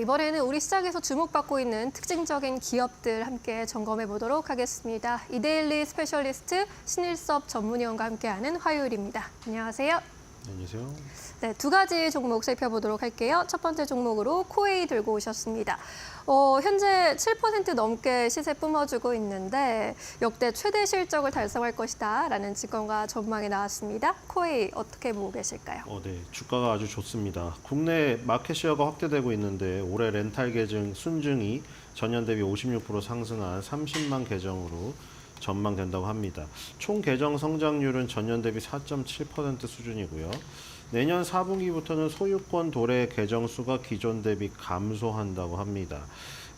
이번에는 우리 시장에서 주목받고 있는 특징적인 기업들 함께 점검해 보도록 하겠습니다. 이데일리 스페셜리스트 신일섭 전문위원과 함께하는 화요일입니다. 안녕하세요. 안녕하세요. 네, 두 가지 종목 살펴보도록 할게요. 첫 번째 종목으로 코웨이 들고 오셨습니다. 현재 7% 넘게 시세 뿜어주고 있는데 역대 최대 실적을 달성할 것이다라는 직감과 전망이 나왔습니다. 코웨이 어떻게 보고 계실까요? 네, 주가가 아주 좋습니다. 국내 마켓시어가 확대되고 있는데 올해 렌탈 계정 순증이 전년 대비 56% 상승한 30만 계정으로 전망된다고 합니다. 총 계정 성장률은 전년 대비 4.7% 수준이고요. 내년 4분기부터는 소유권 도래 계정 수가 기존 대비 감소한다고 합니다.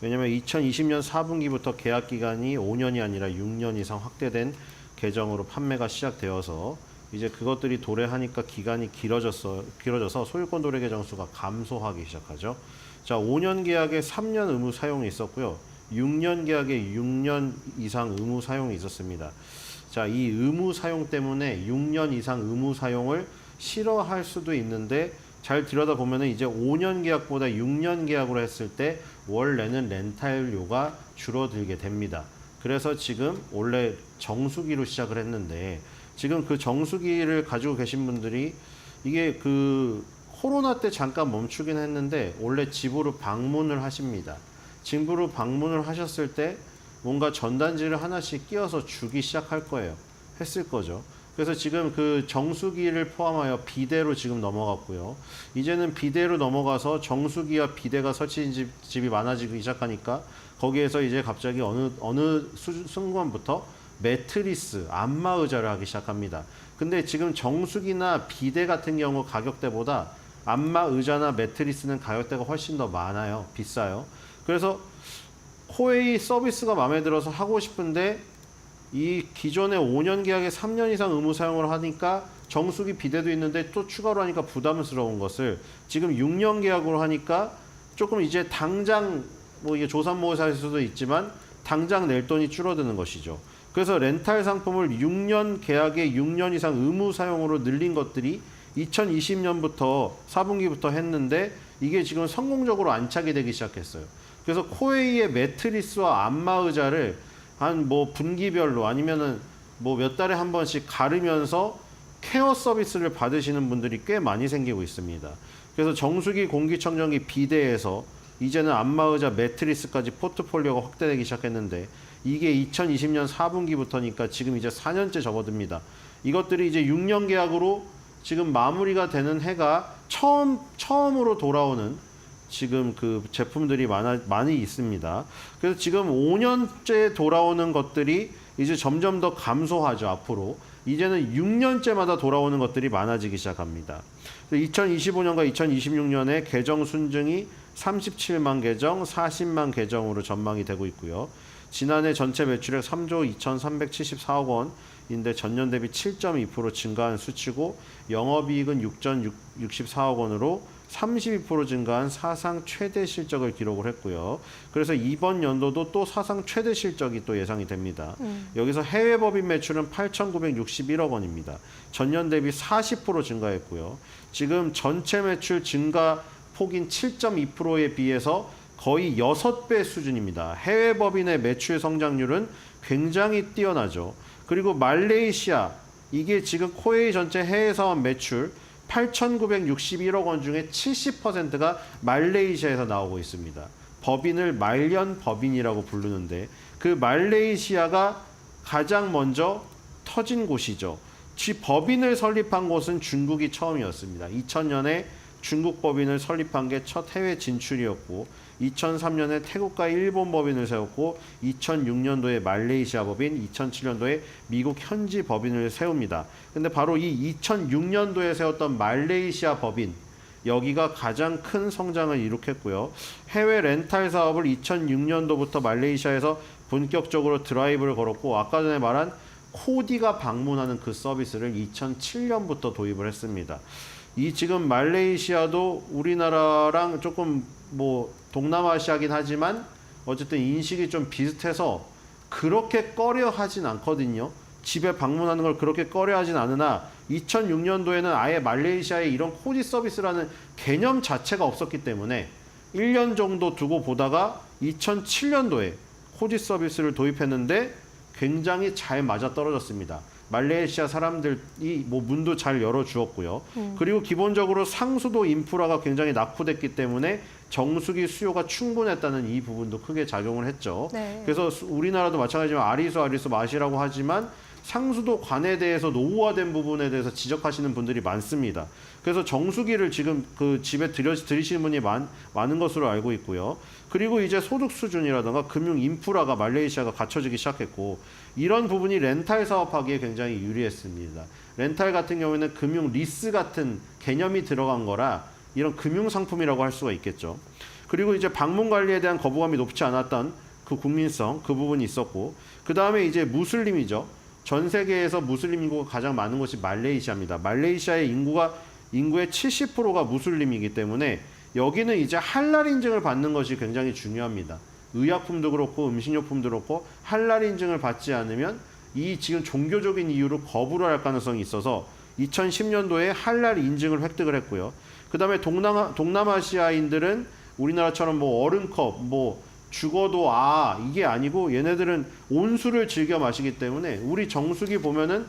왜냐하면 2020년 4분기부터 계약 기간이 5년이 아니라 6년 이상 확대된 계정으로 판매가 시작되어서 이제 그것들이 도래하니까 기간이 길어져서 소유권 도래 계정 수가 감소하기 시작하죠. 자, 5년 계약에 3년 의무 사용이 있었고요. 6년 계약에 6년 이상 의무 사용이 있었습니다. 자, 이 의무 사용 때문에 6년 이상 의무 사용을 싫어할 수도 있는데 잘 들여다보면 이제 5년 계약보다 6년 계약으로 했을 때 원래는 렌탈료가 줄어들게 됩니다. 그래서 지금 원래 정수기로 시작을 했는데 지금 그 정수기를 가지고 계신 분들이 이게 그 코로나 때 잠깐 멈추긴 했는데 원래 집으로 방문을 하십니다. 집으로 방문을 하셨을 때 뭔가 전단지를 하나씩 끼워서 주기 시작할 거예요. 했을 거죠. 그래서 지금 그 정수기를 포함하여 비대로 지금 넘어갔고요. 이제는 비대로 넘어가서 정수기와 비대가 설치된 집이 많아지기 시작하니까 거기에서 이제 갑자기 어느 순간부터 매트리스, 안마의자를 하기 시작합니다. 근데 지금 정수기나 비대 같은 경우 가격대보다 안마의자나 매트리스는 가격대가 훨씬 더 많아요. 비싸요. 그래서 코웨이 서비스가 마음에 들어서 하고 싶은데 이 기존의 5년 계약에 3년 이상 의무 사용을 하니까 정수기 비대도 있는데 또 추가로 하니까 부담스러운 것을 지금 6년 계약으로 하니까 조금 이제 당장 뭐 이게 조삼모사일 수도 있지만 당장 낼 돈이 줄어드는 것이죠. 그래서 렌탈 상품을 6년 계약에 6년 이상 의무 사용으로 늘린 것들이 2020년부터 4분기부터 했는데 이게 지금 성공적으로 안착이 되기 시작했어요. 그래서 코웨이의 매트리스와 안마의자를 한 뭐 분기별로 아니면은 뭐 몇 달에 한 번씩 가르면서 케어 서비스를 받으시는 분들이 꽤 많이 생기고 있습니다. 그래서 정수기, 공기청정기, 비대에서 이제는 안마의자, 매트리스까지 포트폴리오가 확대되기 시작했는데 이게 2020년 4분기부터니까 지금 이제 4년째 접어듭니다. 이것들이 이제 6년 계약으로 지금 마무리가 되는 해가 처음으로 돌아오는 지금 그 제품들이 많이 있습니다. 그래서 지금 5년째 돌아오는 것들이 이제 점점 더 감소하죠, 앞으로. 이제는 6년째마다 돌아오는 것들이 많아지기 시작합니다. 2025년과 2026년에 계정 순증이 37만 계정, 40만 계정으로 전망이 되고 있고요. 지난해 전체 매출액 3조 2,374억 원인데 전년 대비 7.2% 증가한 수치고 영업이익은 6,064억 원으로 32% 증가한 사상 최대 실적을 기록을 했고요. 그래서 이번 연도도 또 사상 최대 실적이 또 예상이 됩니다. 여기서 해외 법인 매출은 8,961억 원입니다. 전년 대비 40% 증가했고요. 지금 전체 매출 증가 폭인 7.2%에 비해서 거의 6배 수준입니다. 해외 법인의 매출 성장률은 굉장히 뛰어나죠. 그리고 말레이시아, 이게 지금 코웨이 전체 해외 사업 매출 8,961억 원 중에 70%가 말레이시아에서 나오고 있습니다. 법인을 말년 법인이라고 부르는데 그 말레이시아가 가장 먼저 터진 곳이죠. 법인을 설립한 곳은 중국이 처음이었습니다. 2000년에 중국 법인을 설립한 게 첫 해외 진출이었고 2003년에 태국과 일본 법인을 세웠고 2006년도에 말레이시아 법인, 2007년도에 미국 현지 법인을 세웁니다. 근데 바로 이 2006년도에 세웠던 말레이시아 법인, 여기가 가장 큰 성장을 이룩했고요. 해외 렌탈 사업을 2006년도부터 말레이시아에서 본격적으로 드라이브를 걸었고 아까 전에 말한 코디가 방문하는 그 서비스를 2007년부터 도입을 했습니다. 이 지금 말레이시아도 우리나라랑 조금 뭐 동남아시아긴 하지만 어쨌든 인식이 좀 비슷해서 그렇게 꺼려 하진 않거든요. 집에 방문하는 걸 그렇게 꺼려 하진 않으나 2006년도에는 아예 말레이시아에 이런 코디 서비스라는 개념 자체가 없었기 때문에 1년 정도 두고 보다가 2007년도에 코지 서비스를 도입했는데 굉장히 잘 맞아 떨어졌습니다. 말레이시아 사람들이 뭐 문도 잘 열어주었고요. 그리고 기본적으로 상수도 인프라가 굉장히 낙후됐기 때문에 정수기 수요가 충분했다는 이 부분도 크게 작용을 했죠. 네. 그래서 우리나라도 마찬가지지만 아리수 마시라고 하지만 상수도 관에 대해서 노후화된 부분에 대해서 지적하시는 분들이 많습니다. 그래서 정수기를 지금 그 집에 들이시는 분이 많은 것으로 알고 있고요. 그리고 이제 소득 수준이라든가 금융 인프라가 말레이시아가 갖춰지기 시작했고 이런 부분이 렌탈 사업하기에 굉장히 유리했습니다. 렌탈 같은 경우에는 금융 리스 같은 개념이 들어간 거라 이런 금융 상품이라고 할 수가 있겠죠. 그리고 이제 방문 관리에 대한 거부감이 높지 않았던 그 국민성 그 부분이 있었고 그 다음에 이제 무슬림이죠. 전 세계에서 무슬림 인구가 가장 많은 것이 말레이시아입니다. 말레이시아의 인구의 70%가 무슬림이기 때문에 여기는 이제 할랄 인증을 받는 것이 굉장히 중요합니다. 의약품도 그렇고 음식료품도 그렇고 할랄 인증을 받지 않으면 이 지금 종교적인 이유로 거부를 할 가능성이 있어서 2010년도에 할랄 인증을 획득을 했고요. 그 다음에 동남아시아인들은 우리나라처럼 뭐 어른컵, 뭐 죽어도 이게 아니고 얘네들은 온수를 즐겨 마시기 때문에 우리 정수기 보면은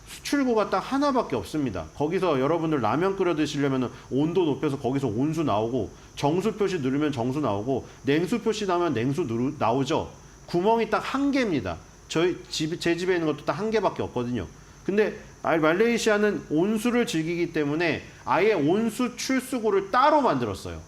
수출구가 딱 하나밖에 없습니다. 거기서 여러분들 라면 끓여 드시려면 온도 높여서 거기서 온수 나오고 정수 표시 누르면 정수 나오고 냉수 표시 나오면 냉수 나오죠. 구멍이 딱 한 개입니다. 제 집에 있는 것도 딱 한 개밖에 없거든요. 근데 말레이시아는 온수를 즐기기 때문에 아예 온수 출수구를 따로 만들었어요.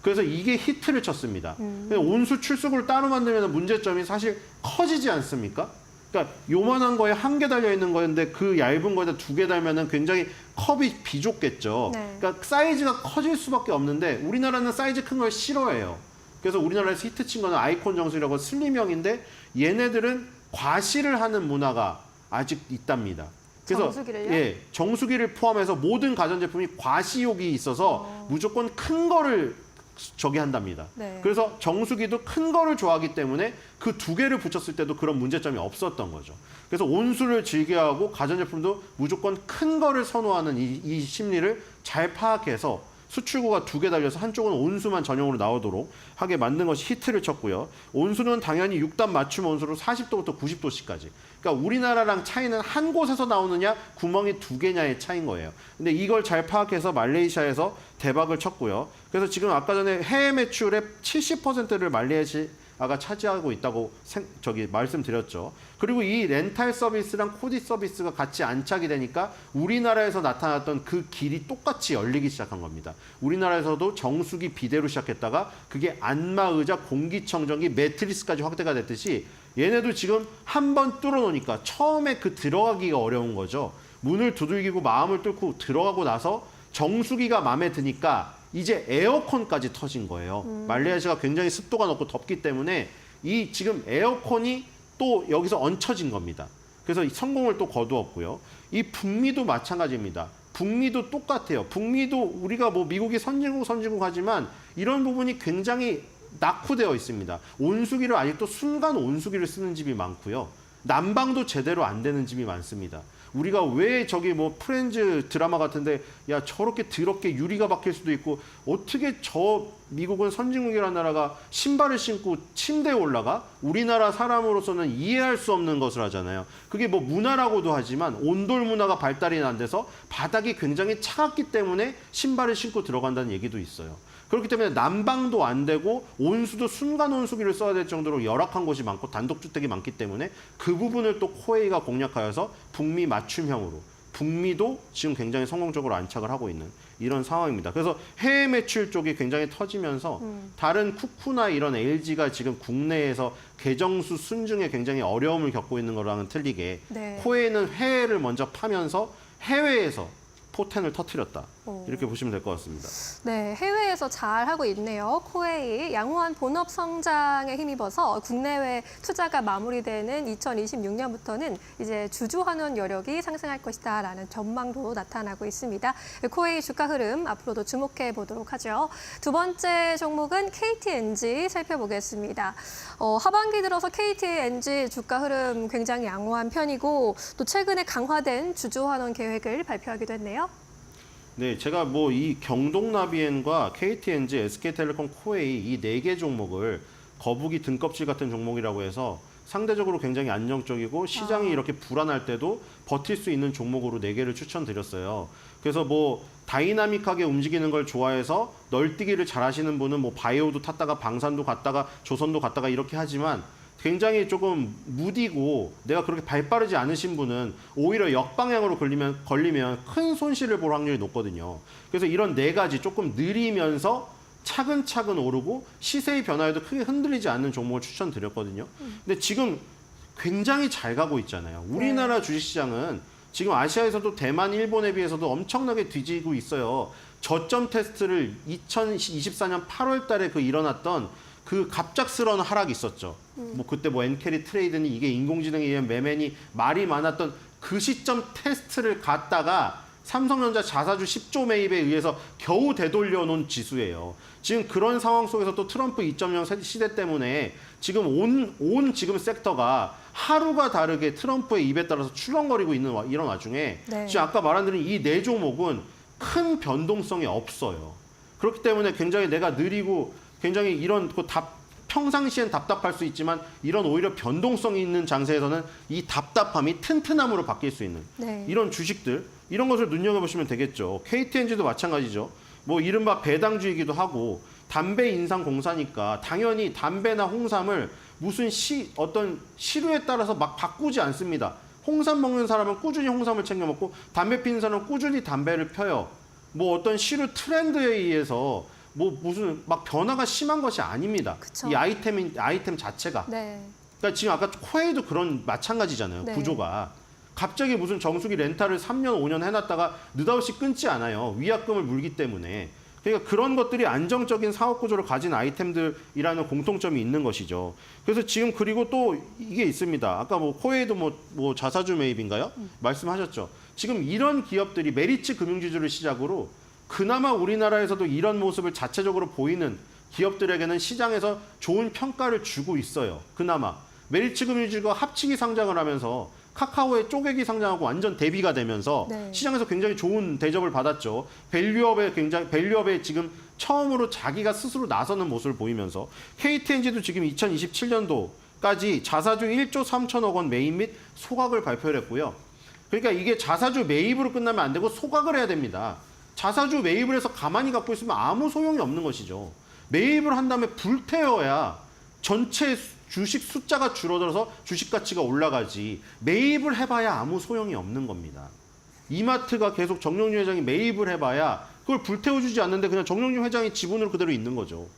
그래서 이게 히트를 쳤습니다. 온수 출수구를 따로 만들면 문제점이 사실 커지지 않습니까? 그러니까 요만한 거에 한 개 달려 있는 거였는데 그 얇은 거에다 두 개 달면은 굉장히 컵이 비좁겠죠. 네. 그러니까 사이즈가 커질 수밖에 없는데 우리나라는 사이즈 큰 걸 싫어해요. 그래서 우리나라에서 히트 친 거는 아이콘 정수기라고 슬림형인데 얘네들은 과시를 하는 문화가 아직 있답니다. 그래서 정수기를요? 정수기를 포함해서 모든 가전제품이 과시욕이 있어서 무조건 큰 거를 한답니다. 네. 그래서 정수기도 큰 거를 좋아하기 때문에 그 두 개를 붙였을 때도 그런 문제점이 없었던 거죠. 그래서 온수를 즐겨하고 가전제품도 무조건 큰 거를 선호하는 이 심리를 잘 파악해서 수출구가 두 개 달려서 한쪽은 온수만 전용으로 나오도록 하게 만든 것이 히트를 쳤고요. 온수는 당연히 6단 맞춤 온수로 40도부터 90도씨까지. 그러니까 우리나라랑 차이는 한 곳에서 나오느냐 구멍이 두 개냐의 차이인 거예요. 근데 이걸 잘 파악해서 말레이시아에서 대박을 쳤고요. 그래서 지금 아까 전에 해외 매출의 70%를 말레이시아가 차지하고 있다고 말씀드렸죠. 그리고 이 렌탈 서비스랑 코디 서비스가 같이 안착이 되니까 우리나라에서 나타났던 그 길이 똑같이 열리기 시작한 겁니다. 우리나라에서도 정수기 비대로 시작했다가 그게 안마의자, 공기청정기, 매트리스까지 확대가 됐듯이 얘네도 지금 한 번 뚫어놓으니까 처음에 그 들어가기가 어려운 거죠. 문을 두들기고 마음을 뚫고 들어가고 나서 정수기가 마음에 드니까 이제 에어컨까지 터진 거예요. 말레이시아가 굉장히 습도가 높고 덥기 때문에 이 지금 에어컨이 또 여기서 얹혀진 겁니다. 그래서 성공을 또 거두었고요. 이 북미도 마찬가지입니다. 북미도 똑같아요. 북미도 우리가 뭐 미국이 선진국 하지만 이런 부분이 굉장히 낙후되어 있습니다. 온수기를 아직도 순간 온수기를 쓰는 집이 많고요. 난방도 제대로 안 되는 집이 많습니다. 우리가 왜 저기 뭐 프렌즈 드라마 같은데 야 저렇게 더럽게 유리가 박힐 수도 있고 어떻게 저 미국은 선진국이라는 나라가 신발을 신고 침대에 올라가? 우리나라 사람으로서는 이해할 수 없는 것을 하잖아요. 그게 뭐 문화라고도 하지만 온돌 문화가 발달이 안 돼서 바닥이 굉장히 차갑기 때문에 신발을 신고 들어간다는 얘기도 있어요. 그렇기 때문에 난방도 안 되고 온수도 순간 온수기를 써야 될 정도로 열악한 곳이 많고 단독주택이 많기 때문에 그 부분을 또 코웨이가 공략하여서 북미 맞춤형으로 북미도 지금 굉장히 성공적으로 안착을 하고 있는 이런 상황입니다. 그래서 해외 매출 쪽이 굉장히 터지면서 다른 쿠쿠나 이런 LG가 지금 국내에서 개정수 순증에 굉장히 어려움을 겪고 있는 거랑은 틀리게 네. 코웨이는 해외를 먼저 파면서 해외에서 포텐을 터뜨렸다. 이렇게 보시면 될 것 같습니다. 네, 해외에서 잘 하고 있네요. 코웨이 양호한 본업 성장에 힘입어서 국내외 투자가 마무리되는 2026년부터는 이제 주주 환원 여력이 상승할 것이다라는 전망도 나타나고 있습니다. 코웨이 주가 흐름 앞으로도 주목해 보도록 하죠. 두 번째 종목은 KTNG 살펴보겠습니다. 하반기 들어서 KTNG 주가 흐름 굉장히 양호한 편이고 또 최근에 강화된 주주 환원 계획을 발표하기도 했네요. 네, 제가 뭐 이 경동나비엔과 KTNG, SK텔레콤, 코웨이 이 4개 종목을 거북이 등껍질 같은 종목이라고 해서 상대적으로 굉장히 안정적이고 시장이 이렇게 불안할 때도 버틸 수 있는 종목으로 4개를 추천드렸어요. 그래서 뭐 다이나믹하게 움직이는 걸 좋아해서 널뛰기를 잘 하시는 분은 뭐 바이오도 탔다가 방산도 갔다가 조선도 갔다가 이렇게 하지만 굉장히 조금 무디고 내가 그렇게 발 빠르지 않으신 분은 오히려 역방향으로 걸리면 큰 손실을 볼 확률이 높거든요. 그래서 이런 4가지 조금 느리면서 차근차근 오르고 시세의 변화에도 크게 흔들리지 않는 종목을 추천드렸거든요. 근데 지금 굉장히 잘 가고 있잖아요. 우리나라 주식시장은 지금 아시아에서도 대만, 일본에 비해서도 엄청나게 뒤지고 있어요. 저점 테스트를 2024년 8월 달에 일어났던 그 갑작스러운 하락이 있었죠. 뭐 그때 뭐 엔캐리 트레이드니 이게 인공지능에 의한 매매니 말이 많았던 그 시점 테스트를 갔다가 삼성전자 자사주 10조 매입에 의해서 겨우 되돌려 놓은 지수예요. 지금 그런 상황 속에서 또 트럼프 2.0 시대 때문에 지금 온 지금 섹터가 하루가 다르게 트럼프의 입에 따라서 출렁거리고 있는 이런 와중에 네. 지금 아까 말한 이 4종목은 큰 변동성이 없어요. 그렇기 때문에 굉장히 내가 느리고 굉장히 이런 평상시엔 답답할 수 있지만 이런 오히려 변동성이 있는 장세에서는 이 답답함이 튼튼함으로 바뀔 수 있는 네. 이런 주식들 이런 것을 눈여겨보시면 되겠죠. KTNG도 마찬가지죠. 뭐 이른바 배당주이기도 하고 담배 인상 공사니까 당연히 담배나 홍삼을 무슨 어떤 시류에 따라서 막 바꾸지 않습니다. 홍삼 먹는 사람은 꾸준히 홍삼을 챙겨 먹고 담배 피는 사람은 꾸준히 담배를 펴요. 뭐 어떤 시류 트렌드에 의해서 뭐 무슨 막 변화가 심한 것이 아닙니다. 그쵸. 이 아이템 자체가. 네. 그러니까 지금 아까 코웨이도 그런 마찬가지잖아요. 네. 구조가. 갑자기 무슨 정수기 렌탈을 3년, 5년 해놨다가 느닷없이 끊지 않아요. 위약금을 물기 때문에. 그러니까 그런 것들이 안정적인 사업 구조를 가진 아이템들이라는 공통점이 있는 것이죠. 그래서 지금 그리고 또 이게 있습니다. 아까 뭐 코웨이도 뭐 자사주 매입인가요? 말씀하셨죠. 지금 이런 기업들이 메리츠 금융지주를 시작으로 그나마 우리나라에서도 이런 모습을 자체적으로 보이는 기업들에게는 시장에서 좋은 평가를 주고 있어요. 그나마. 메리츠 금융지주가 합치기 상장을 하면서 카카오의 쪼개기 상장하고 완전 대비가 되면서 네. 시장에서 시장에서 굉장히 좋은 대접을 받았죠. 밸류업에 지금 처음으로 자기가 스스로 나서는 모습을 보이면서 KTNG도 지금 2027년도까지 자사주 1조 3천억 원 매입 및 소각을 발표를 했고요. 그러니까 이게 자사주 매입으로 끝나면 안 되고 소각을 해야 됩니다. 자사주 매입을 해서 가만히 갖고 있으면 아무 소용이 없는 것이죠. 매입을 한 다음에 불태워야 전체 주식 숫자가 줄어들어서 주식 가치가 올라가지 매입을 해봐야 아무 소용이 없는 겁니다. 이마트가 계속 정영준 회장이 매입을 해봐야 그걸 불태워주지 않는데 그냥 정영준 회장이 지분으로 그대로 있는 거죠.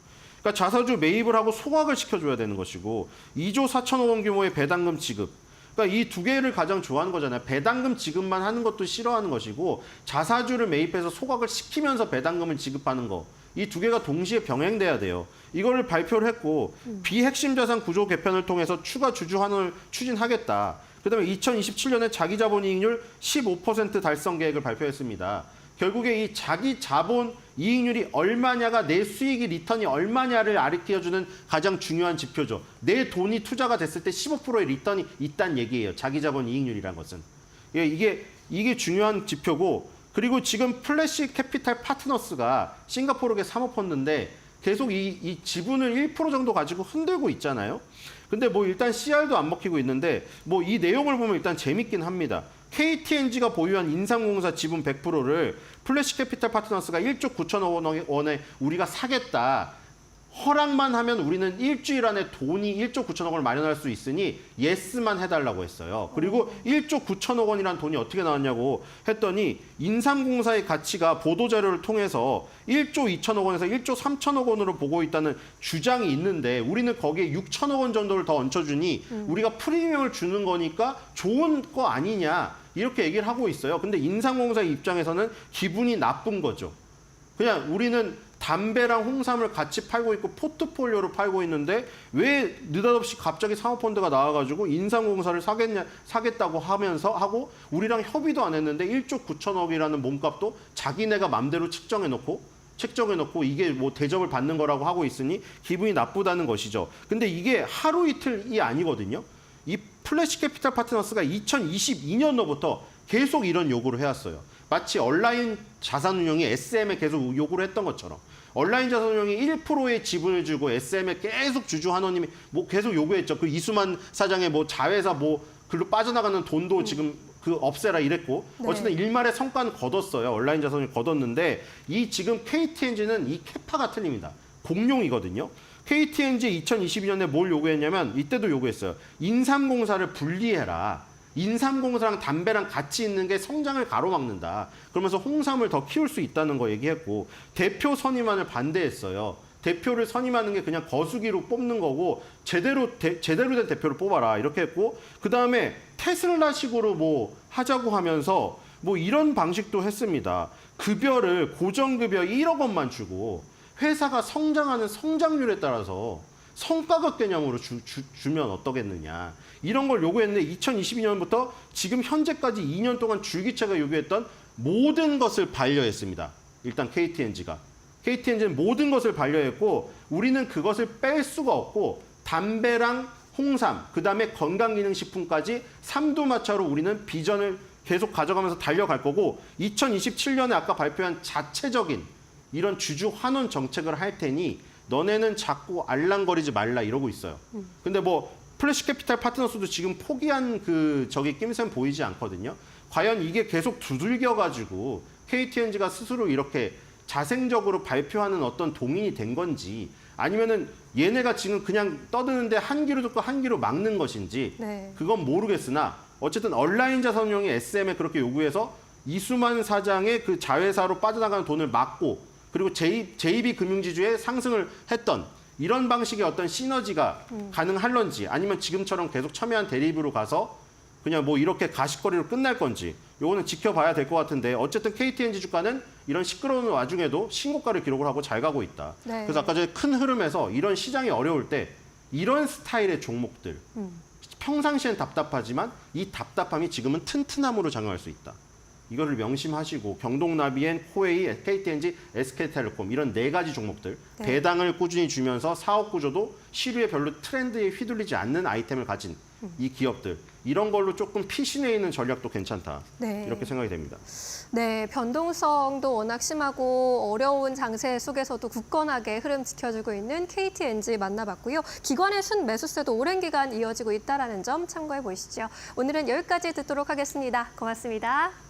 그러니까 자사주 매입을 하고 소각을 시켜줘야 되는 것이고 2조 4천억 원 규모의 배당금 지급. 그러니까 이 2개를 가장 좋아하는 거잖아요. 배당금 지급만 하는 것도 싫어하는 것이고 자사주를 매입해서 소각을 시키면서 배당금을 지급하는 거. 이 2개가 동시에 병행돼야 돼요. 이거를 발표를 했고 비핵심 자산 구조 개편을 통해서 추가 주주 환원을 추진하겠다. 그다음에 2027년에 자기 자본 이익률 15% 달성 계획을 발표했습니다. 결국에 이 자기 자본 이익률이 얼마냐가 내 수익이 리턴이 얼마냐를 가리켜주는 가장 중요한 지표죠. 내 돈이 투자가 됐을 때 15%의 리턴이 있다는 얘기예요. 자기 자본 이익률이란 것은. 이게 중요한 지표고 그리고 지금 플래시 캐피탈 파트너스가 싱가포르계 사모펀드인데 계속 이 지분을 1% 정도 가지고 흔들고 있잖아요. 근데 뭐 일단 CR도 안 먹히고 있는데 뭐 이 내용을 보면 일단 재밌긴 합니다. KTNG가 보유한 인삼공사 지분 100%를 플래시 캐피탈 파트너스가 1조 9천억 원에 우리가 사겠다. 허락만 하면 우리는 일주일 안에 돈이 1조 9천억 원을 마련할 수 있으니 예스만 해달라고 했어요. 그리고 1조 9천억 원이라는 돈이 어떻게 나왔냐고 했더니 인삼공사의 가치가 보도자료를 통해서 1조 2천억 원에서 1조 3천억 원으로 보고 있다는 주장이 있는데 우리는 거기에 6천억 원 정도를 더 얹혀주니 우리가 프리미엄을 주는 거니까 좋은 거 아니냐 이렇게 얘기를 하고 있어요. 근데 인삼공사의 입장에서는 기분이 나쁜 거죠. 그냥 우리는 담배랑 홍삼을 같이 팔고 있고 포트폴리오로 팔고 있는데 왜 느닷없이 갑자기 사모펀드가 나와가지고 인삼공사를 사겠다고 하고 우리랑 협의도 안 했는데 1조 9천억이라는 몸값도 자기네가 맘대로 책정해놓고 이게 뭐 대접을 받는 거라고 하고 있으니 기분이 나쁘다는 것이죠. 근데 이게 하루 이틀이 아니거든요. 이 플래시 캐피탈 파트너스가 2022년도부터 계속 이런 요구를 해왔어요. 마치 온라인 자산운용이 SM에 계속 요구를 했던 것처럼 온라인 자산운용이 1%의 지분을 주고 SM에 계속 주주 한원님이 뭐 계속 요구했죠. 그 이수만 사장의 뭐 자회사 뭐 글로 빠져나가는 돈도 지금 그 없애라 이랬고 네. 어쨌든 일말의 성과는 거뒀어요. 온라인 자산운용이 거뒀는데 이 지금 KTNG는 이 캐파가 틀립니다. 공룡이거든요. KTNG 2022년에 뭘 요구했냐면 이때도 요구했어요. 인삼공사를 분리해라. 인삼공사랑 담배랑 같이 있는 게 성장을 가로막는다. 그러면서 홍삼을 더 키울 수 있다는 거 얘기했고 대표 선임안을 반대했어요. 대표를 선임하는 게 그냥 거수기로 뽑는 거고 제대로 된 대표를 뽑아라 이렇게 했고 그 다음에 테슬라식으로 뭐 하자고 하면서 뭐 이런 방식도 했습니다. 급여를 고정급여 1억 원만 주고 회사가 성장하는 성장률에 따라서 성과급 개념으로 주면 어떠겠느냐. 이런 걸 요구했는데 2022년부터 지금 현재까지 2년 동안 줄기차게 요구했던 모든 것을 반려했습니다. 일단 KTNG가. KTNG는 모든 것을 반려했고 우리는 그것을 뺄 수가 없고 담배랑 홍삼, 그다음에 건강기능식품까지 삼두마차로 우리는 비전을 계속 가져가면서 달려갈 거고 2027년에 아까 발표한 자체적인 이런 주주 환원 정책을 할 테니 너네는 자꾸 알랑거리지 말라 이러고 있어요. 근데 뭐 플래시 캐피탈 파트너스도 지금 포기한 저기 낌새는 보이지 않거든요. 과연 이게 계속 두들겨가지고 KTNG가 스스로 이렇게 자생적으로 발표하는 어떤 동인이 된 건지 아니면은 얘네가 지금 그냥 떠드는데 한 귀로 듣고 한 귀로 막는 것인지 네. 그건 모르겠으나 어쨌든 온라인 자산운용이 SM에 그렇게 요구해서 이수만 사장의 그 자회사로 빠져나가는 돈을 막고 그리고 JB 금융지주의 상승을 했던 이런 방식의 어떤 시너지가 가능할런지 아니면 지금처럼 계속 첨예한 대립으로 가서 그냥 뭐 이렇게 가십거리로 끝날 건지 요거는 지켜봐야 될 것 같은데 어쨌든 KTNG 주가는 이런 시끄러운 와중에도 신고가를 기록을 하고 잘 가고 있다. 네. 그래서 아까 전에 큰 흐름에서 이런 시장이 어려울 때 이런 스타일의 종목들 평상시엔 답답하지만 이 답답함이 지금은 튼튼함으로 작용할 수 있다. 이거를 명심하시고 경동나비엔, 코웨이, KTNG, SK텔레콤 이런 4가지 종목들 네. 배당을 꾸준히 주면서 사업 구조도 시류에 별로 트렌드에 휘둘리지 않는 아이템을 가진 이 기업들 이런 걸로 조금 피신해 있는 전략도 괜찮다. 네. 이렇게 생각이 됩니다. 네, 변동성도 워낙 심하고 어려운 장세 속에서도 굳건하게 흐름 지켜주고 있는 KTNG 만나봤고요. 기관의 순매수세도 오랜 기간 이어지고 있다는 점 참고해 보시죠. 오늘은 여기까지 듣도록 하겠습니다. 고맙습니다.